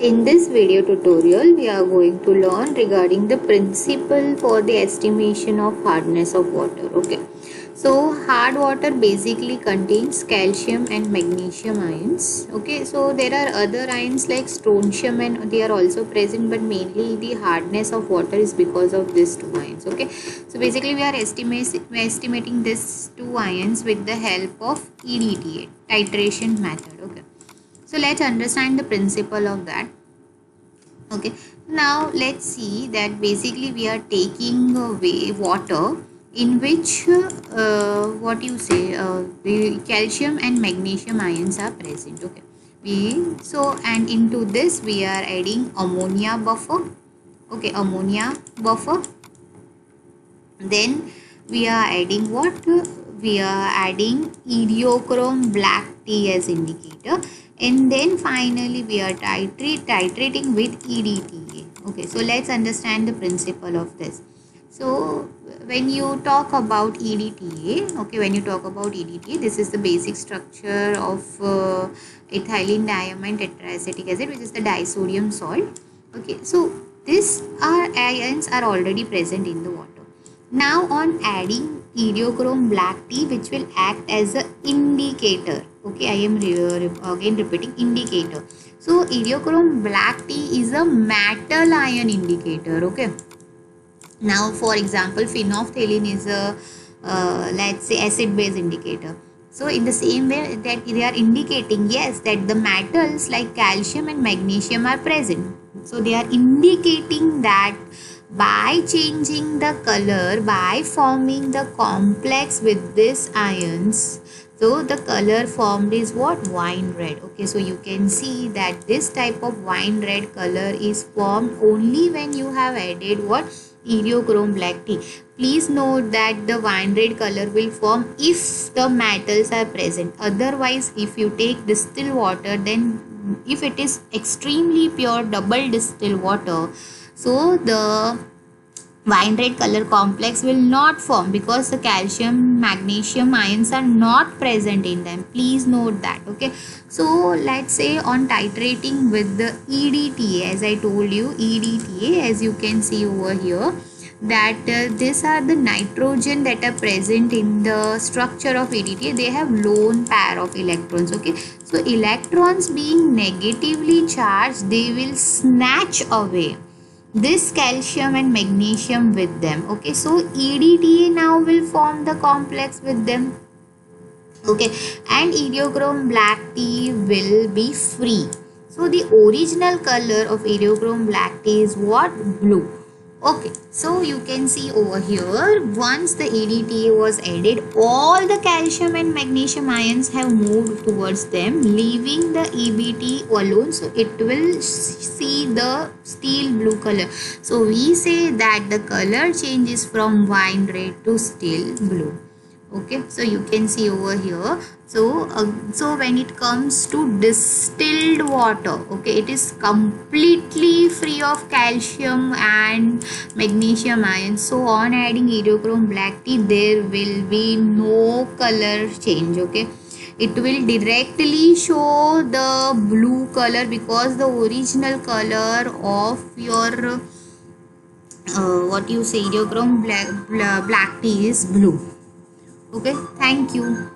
In this video tutorial, we are going to learn regarding the principle for the estimation of hardness of water. Okay, so hard water basically contains calcium and magnesium ions. Okay, so there are other ions like strontium and they are also present, but mainly the hardness of water is because of these two ions. Okay, so basically we are estimating these two ions with the help of EDTA, titration method. Okay. So let's understand the principle of that. Okay, now let's see that basically we are taking away water in which the calcium and magnesium ions are present. Okay, and into this we are adding ammonia buffer. Okay, ammonia buffer. Then we are adding what? We are adding idiochrome black tea as indicator, and then finally we are titrating with EDTA. Okay, so let's understand the principle of this. So when you talk about EDTA, okay, when you talk about EDTA, this is the basic structure of ethylene diamine tetraacetic acid, which is the disodium salt. Okay, so these ions are already present in the water. Now on adding idiochrome black tea, which will act as an indicator. Okay, I am again repeating, indicator. So idiochrome black tea is a metal ion indicator. Okay. Now for example, phenolphthalein is a let's say acid base indicator. So in the same way that they are indicating, yes, that the metals like calcium and magnesium are present. So they are indicating that by changing the color, by forming the complex with these ions, so the color formed is what? Wine red. Okay, so you can see that this type of wine red color is formed only when you have added what? Idiochrome black tea. Please note that the wine red color will form if the metals are present. Otherwise, if you take distilled water, then if it is extremely pure double distilled water, so the wine red color complex will not form because the calcium magnesium ions are not present in them. Please note that. Okay, so let's say on titrating with the EDTA, as I told you, EDTA, as you can see over here, that these are the nitrogen that are present in the structure of EDTA. They have lone pair of electrons. Okay, so electrons being negatively charged, they will snatch away this calcium and magnesium with them. Okay, so EDTA now will form the complex with them. Okay, and idiochrome black tea will be free. So the original color of idiochrome black tea is what? Blue. Okay, so you can see over here, once the EDTA was added, all the calcium and magnesium ions have moved towards them, leaving the EBT alone. So it will see the steel blue color. So we say that the color changes from wine red to steel blue. Okay, so you can see over here. So when it comes to distilled water, okay, it is completely free of calcium and magnesium ions. So on adding idiochrome black tea, there will be no color change. Okay, it will directly show the blue color because the original color of your idiochrome black tea is blue. Okay, thank you.